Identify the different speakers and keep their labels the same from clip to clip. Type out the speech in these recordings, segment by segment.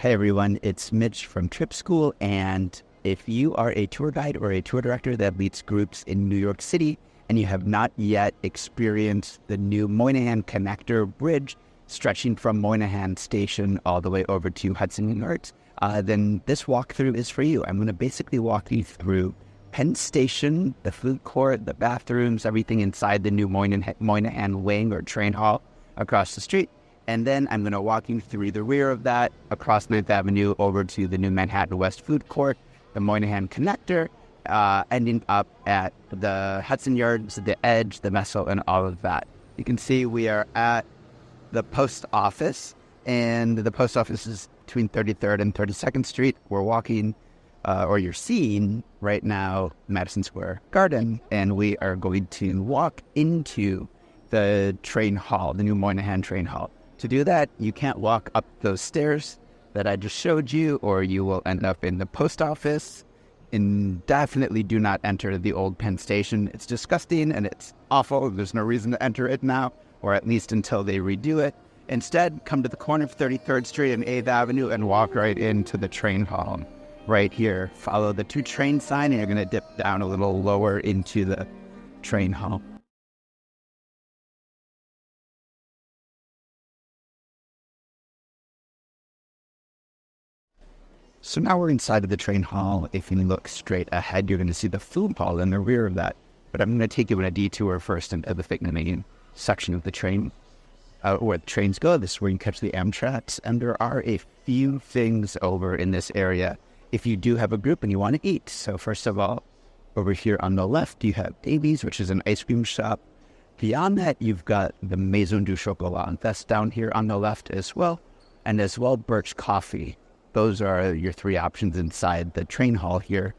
Speaker 1: Hey everyone, it's Mitch from Trip School, and if you are a tour guide or a tour director that leads groups in New York City and you have not yet experienced the new Moynihan Connector bridge stretching from Moynihan Station all the way over to Hudson Yards, then this walkthrough is for you. I'm going to basically walk you through Penn Station, the food court, the bathrooms, everything inside the new Moynihan wing or train hall across the street. And then I'm going to walk you through the rear of that, across 9th Avenue, over to the new Manhattan West Food Court, the Moynihan Connector, ending up at the Hudson Yards, the Edge, the Messel, and all of that. You can see we are at the post office, and the post office is between 33rd and 32nd Street. We're walking, or you're seeing right now, Madison Square Garden, and we are going to walk into the train hall, the new Moynihan train hall. To do that, you can't walk up those stairs that I just showed you, or you will end up in the post office. And definitely do not enter the old Penn Station. It's disgusting and it's awful. There's no reason to enter it now, or at least until they redo it. Instead, come to the corner of 33rd Street and 8th Avenue and walk right into the train hall right here. Follow the 2 train sign and you're going to dip down a little lower into the train hall. So now we're inside of the train hall. If you look straight ahead, you're going to see the food hall in the rear of that. But I'm going to take you on a detour first into the main section of the train, where the trains go. This is where you can catch the Amtraks. And there are a few things over in this area if you do have a group and you want to eat. So first of all, over here on the left, you have Davies, which is an ice cream shop. Beyond that, you've got the Maison du Chocolat. That's down here on the left as well. And as well, Birch Coffee. Those are your 3 options inside the train hall here.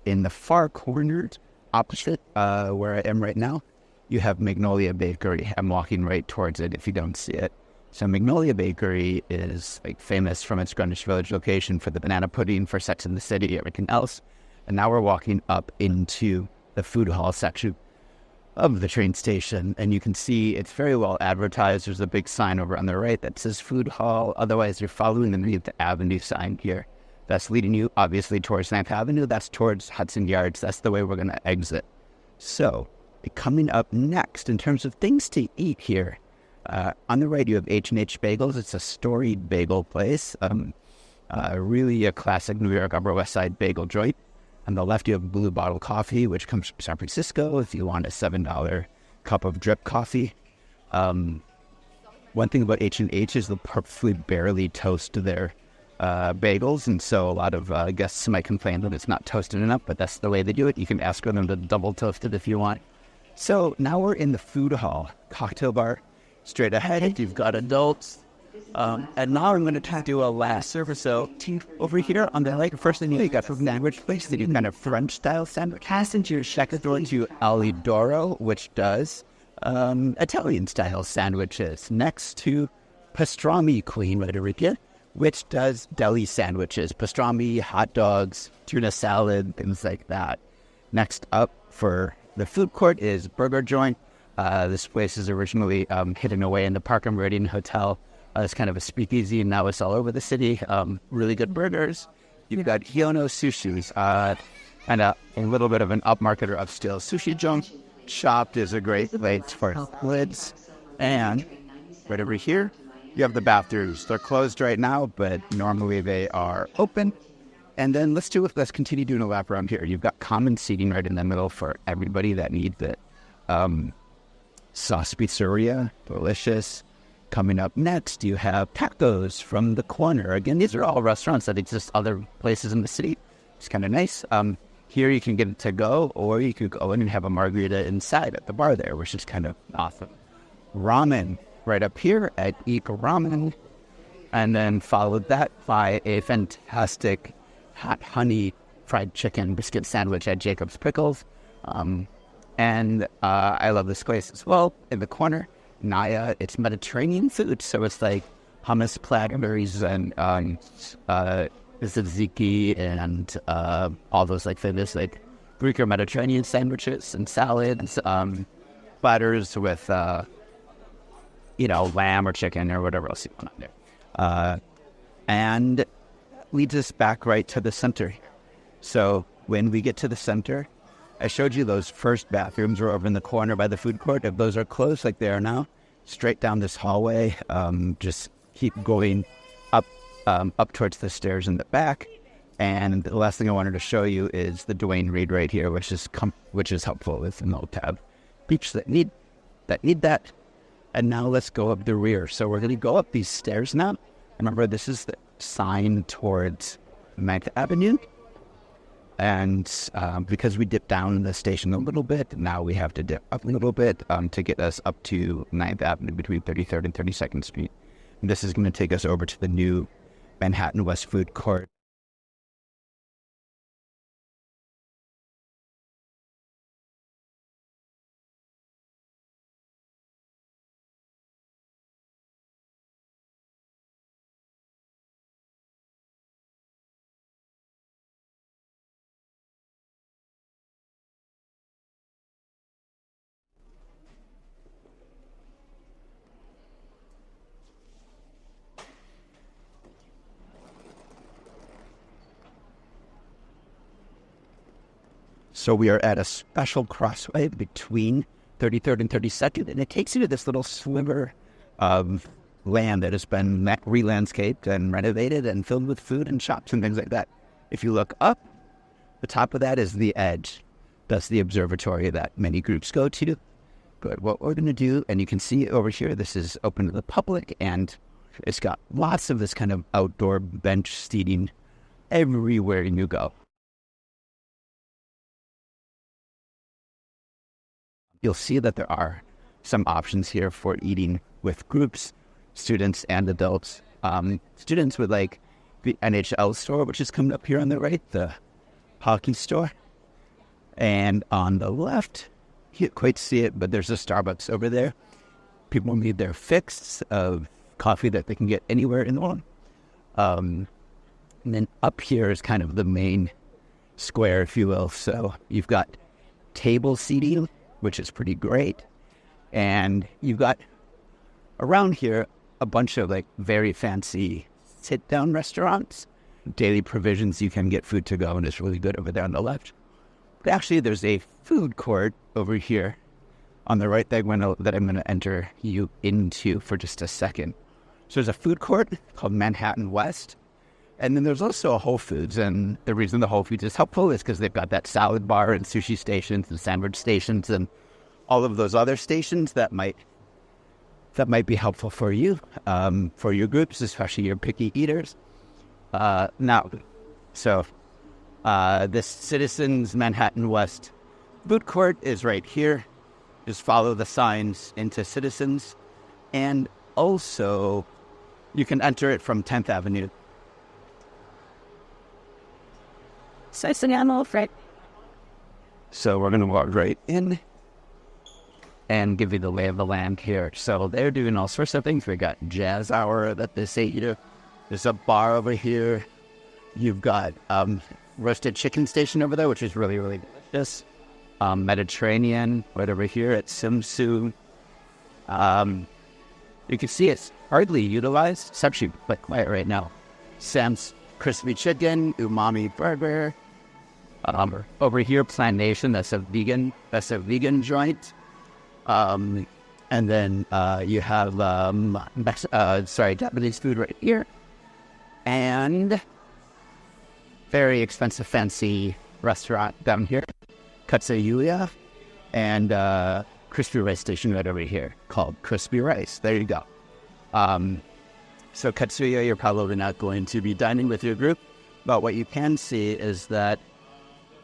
Speaker 1: In the far corner, opposite where I am right now, you have Magnolia Bakery. I'm walking right towards it if you don't see it. So Magnolia Bakery is famous from its Greenwich Village location for the banana pudding, for Sex and the City, everything else. And now we're walking up into the food hall section of the train station, and you can see it's very well advertised. There's a big sign over on the right that says food hall. Otherwise, you're following the 9th Avenue sign here. That's leading you, obviously, towards 9th Avenue. That's towards Hudson Yards. That's the way we're going to exit. So, coming up next, in terms of things to eat here, on the right, you have H&H Bagels. It's a storied bagel place. Really a classic New York Upper West Side bagel joint. On the left, you have Blue Bottle Coffee, which comes from San Francisco if you want a $7 cup of drip coffee. One thing about H&H is they'll purposely barely toast their bagels, and so a lot of guests might complain that it's not toasted enough, but that's the way they do it. You can ask for them to double toast it if you want. So now we're in the food hall, cocktail bar. Straight ahead, you've got adults. And now I'm going to do a last service. So over here on the first thing you got from sandwich place, they do kind of French-style sandwich. Second to Alidoro, which does Italian-style sandwiches. Next to Pastrami Queen, right over here, which does deli sandwiches. Pastrami, hot dogs, tuna salad, things like that. Next up for the food court is Burger Joint. This place is originally hidden away in the Park and Meridian Hotel. It's kind of a speakeasy, and now it's all over the city. Really good burgers. You've got Hiono Sushi's, and a little bit of an upmarket or upscale sushi joint. Chopped is a great place for lids. And right over here, you have the bathrooms. They're closed right now, but normally they are open. And then let's continue doing a lap around here. You've got common seating right in the middle for everybody that needs it. Sauce Pizzeria, delicious. Coming up next, you have Tacos from the Corner. Again, these are all restaurants that exist other places in the city. It's kind of nice. Here you can get it to go, or you could go in and have a margarita inside at the bar there, which is kind of awesome. Ramen right up here at Eek Ramen. And then followed that by a fantastic hot honey fried chicken biscuit sandwich at Jacob's Pickles. And I love this place as well. In the corner, Naya, it's Mediterranean food, so it's like hummus platters and tzatziki and all those famous Greek or Mediterranean sandwiches and salads, platters with lamb or chicken or whatever else you want on there. And leads us back right to the center. So when we get to the center, I showed you those first bathrooms were over in the corner by the food court. If those are closed like they are now, straight down this hallway, just keep going up towards the stairs in the back. And the last thing I wanted to show you is the Dwayne Reed right here, which is helpful with an old tab beach that need that. And now let's go up the rear. So we're going to go up these stairs now. Remember, this is the sign towards 9th Avenue. And because we dipped down the station a little bit, now we have to dip up a little bit to get us up to 9th Avenue between 33rd and 32nd Street. And this is going to take us over to the new Manhattan West Food Court. So we are at a special crossway between 33rd and 32nd, and it takes you to this little sliver of land that has been re-landscaped and renovated and filled with food and shops and things like that. If you look up, the top of that is the edge. That's the observatory that many groups go to. But what we're going to do, and you can see over here, this is open to the public, and it's got lots of this kind of outdoor bench seating everywhere you go. You'll see that there are some options here for eating with groups, students and adults. Students would like the NHL store, which is coming up here on the right, the hockey store. And on the left, you can't quite see it, but there's a Starbucks over there. People need their fix of coffee that they can get anywhere in the world. And then up here is kind of the main square, if you will. So you've got table seating, which is pretty great. And you've got around here a bunch of like very fancy sit-down restaurants. Daily Provisions, you can get food to go, and it's really good over there on the left. But actually, there's a food court over here on the right that I'm going to enter you into for just a second. So there's a food court called Manhattan West. And then there's also a Whole Foods, and the reason the Whole Foods is helpful is because they've got that salad bar and sushi stations and sandwich stations and all of those other stations that might be helpful for you, for your groups, especially your picky eaters. This Citizens Manhattan West food court is right here. Just follow the signs into Citizens, and also you can enter it from 10th Avenue. So we're going to walk right in and give you the lay of the land here. So they're doing all sorts of things. We got jazz hour that they say here. There's a bar over here. You've got roasted chicken station over there, which is really, really delicious. Mediterranean right over here at Simsu. You can see it's hardly utilized. It's actually quite quiet right now. Sam's Crispy Chicken, Umami Burger. Over here, Plant Nation, that's a vegan joint. And then you have Japanese food right here. And very expensive, fancy restaurant down here, Katsuyuya, and Crispy Rice Station right over here called Crispy Rice. There you go. So Katsuya, you're probably not going to be dining with your group, but what you can see is that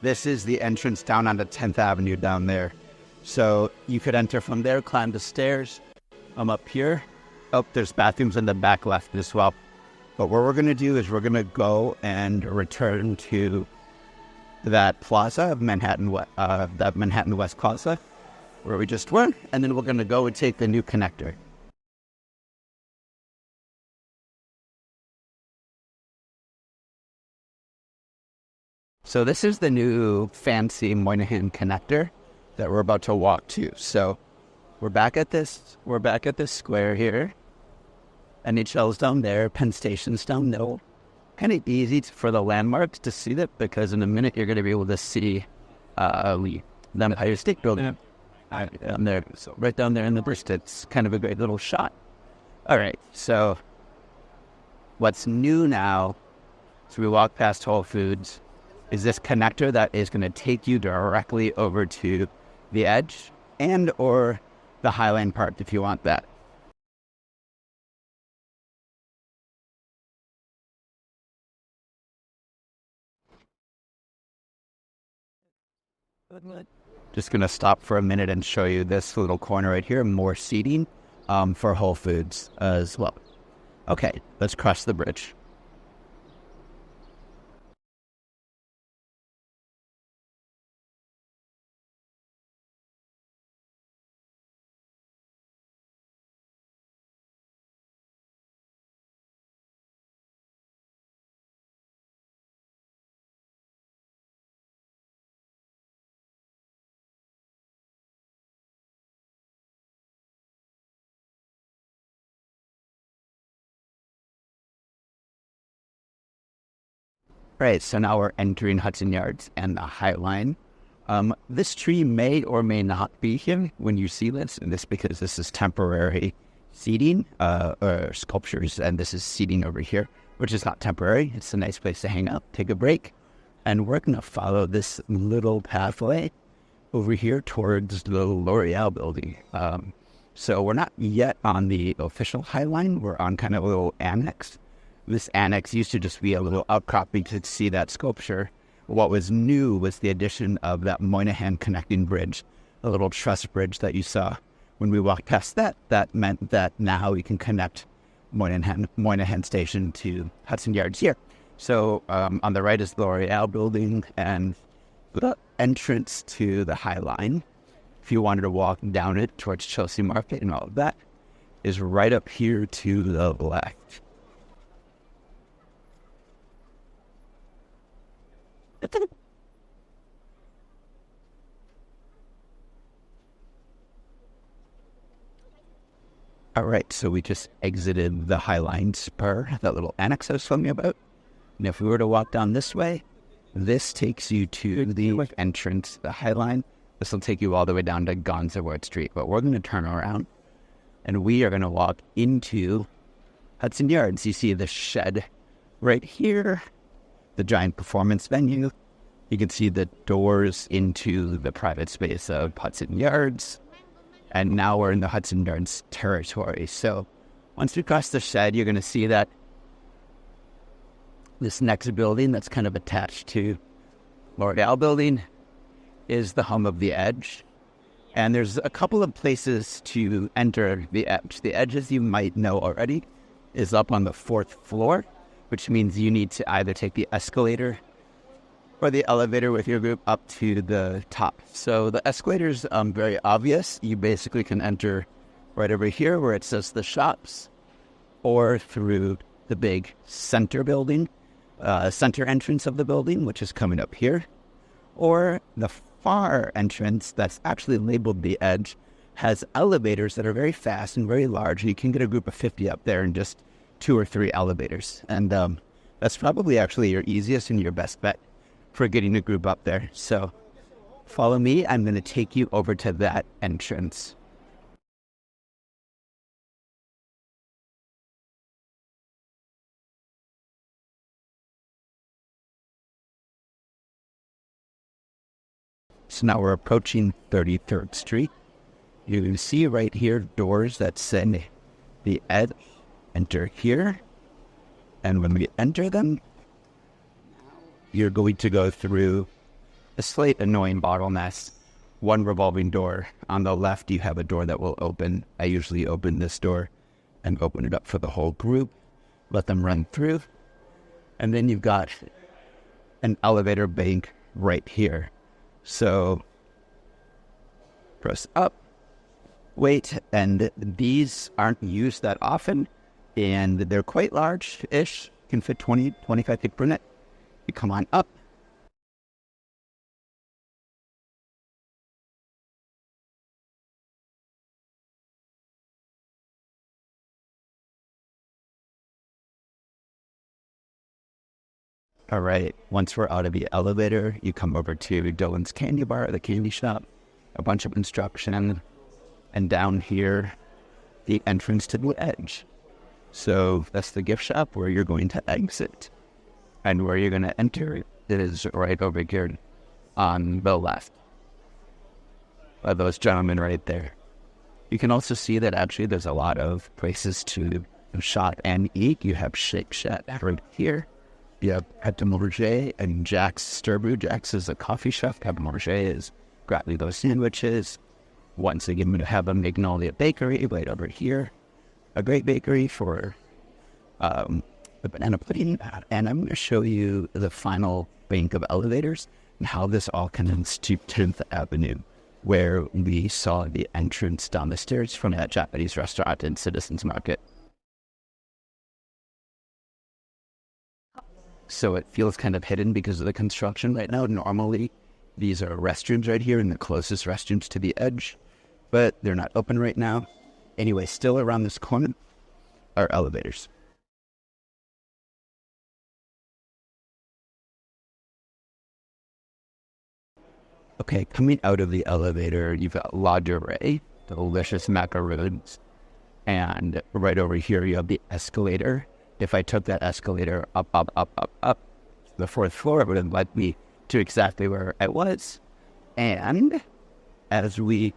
Speaker 1: this is the entrance down onto 10th Avenue down there. So you could enter from there, climb the stairs. I'm up here. Oh, there's bathrooms in the back left as well. But what we're going to do is we're going to go and return to that plaza of that Manhattan West Plaza, where we just were, and then we're going to go and take the new connector. So this is the new fancy Moynihan Connector that we're about to walk to. So we're back at this square here. NHL's down there, Penn Station's down there. kind of easy for the landmarks to see that, because in a minute you're going to be able to see the Empire State Building. Down there, so right down there in the burst. It's kind of a great little shot. All right, so what's new now, as we walk past Whole Foods, is this connector that is going to take you directly over to the Edge and or the Highline Park if you want that. Just going to stop for a minute and show you this little corner right here, more seating for Whole Foods as well. Okay, let's cross the bridge. Right, so now we're entering Hudson Yards and the High Line. This tree may or may not be here when you see this, and this because this is temporary seating or sculptures, and this is seating over here, which is not temporary. It's a nice place to hang out, take a break, and we're going to follow this little pathway over here towards the L'Oreal building. So we're not yet on the official High Line. We're on kind of a little annex. This annex used to just be a little outcropping to see that sculpture. What was new was the addition of that Moynihan connecting bridge, a little truss bridge that you saw. When we walked past that, that meant that now we can connect Moynihan Station to Hudson Yards here. So on the right is the L'Oreal building and the entrance to the High Line. If you wanted to walk down it towards Chelsea Market and all of that, is right up here to the left. All right, so we just exited the High Line spur, that little annex I was telling you about. And if we were to walk down this way, this takes you to the entrance, the High Line. This will take you all the way down to Gonzaward Street. But we're going to turn around, and we are going to walk into Hudson Yards. You see the shed right here, the giant performance venue. You can see the doors into the private space of Hudson Yards. And now we're in the Hudson Yards territory. So once we cross the shed, you're going to see that this next building that's kind of attached to L'Oreal building is the home of the Edge. And there's a couple of places to enter the Edge. The Edge, as you might know already, is up on the 4th floor, which means you need to either take the escalator or the elevator with your group up to the top. So the escalator is very obvious. You basically can enter right over here where it says the shops, or through the big center building, center entrance of the building, which is coming up here, or the far entrance that's actually labeled the Edge has elevators that are very fast and very large. You can get a group of 50 up there in just 2 or 3 elevators. And that's probably actually your easiest and your best bet for getting a group up there. So follow me. I'm going to take you over to that entrance. So now we're approaching 33rd Street. You can see right here doors that say the Edge. Enter here. And when we enter them, you're going to go through a slight annoying bottleneck. One revolving door. On the left, you have a door that will open. I usually open this door and open it up for the whole group. Let them run through. And then you've got an elevator bank right here. So press up, wait, and these aren't used that often, and they're quite large-ish, can fit 20, 25 people in it. You come on up. All right, once we're out of the elevator, you come over to Dylan's Candy Bar, the candy shop, a bunch of instruction, and down here, the entrance to the edge. So that's the gift shop where you're going to exit. And where you're going to enter, it is right over here on the left. By those gentlemen right there. You can also see that actually there's a lot of places to shop and eat. You have Shake Shack right here. You have Pret a Manger and Jack's Stir Brew. Jack's is a coffee shop. Pret a Manger is grabbing those sandwiches. Once again, we have a Magnolia Bakery right over here. A great bakery for the banana pudding. And I'm going to show you the final bank of elevators and how this all connects to 10th Avenue, where we saw the entrance down the stairs from that Japanese restaurant in Citizens Market. So it feels kind of hidden because of the construction right now. Normally, these are restrooms right here and the closest restrooms to the edge, but they're not open right now. Anyway, still around this corner are elevators. Okay, coming out of the elevator, you've got La Durée, the delicious macaroons. And right over here, you have the escalator. If I took that escalator up, the fourth floor, it would have led me to exactly where I was. And as we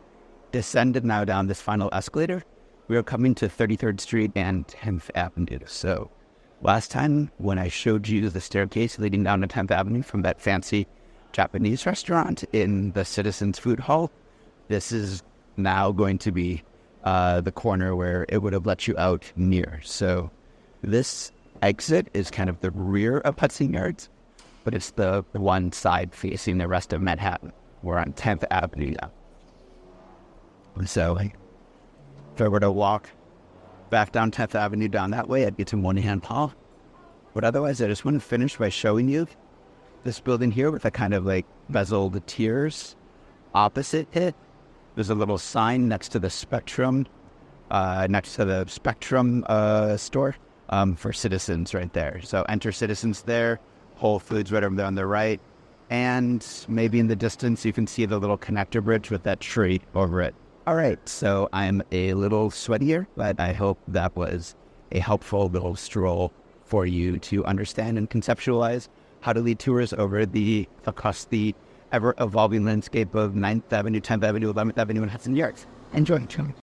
Speaker 1: descended now down this final escalator, we are coming to 33rd Street and 10th Avenue. So last time when I showed you the staircase leading down to 10th Avenue from that fancy Japanese restaurant in the Citizens Food Hall, this is now going to be the corner where it would have let you out near. So this exit is kind of the rear of Hudson Yards, but it's the one side facing the rest of Manhattan. We're on 10th Avenue now. So if I were to walk back down 10th Avenue down that way, I'd get to Moynihan Hall. But otherwise, I just want to finish by showing you this building here with a kind of like bezeled tiers opposite it. There's a little sign next to the Spectrum, store for Citizens right there. So enter Citizens there, Whole Foods right over there on the right, and maybe in the distance you can see the little connector bridge with that tree over it. All right, so I'm a little sweatier, but I hope that was a helpful little stroll for you to understand and conceptualize how to lead tours across the ever-evolving landscape of 9th Avenue, 10th Avenue, 11th Avenue, and Hudson Yards. Enjoy.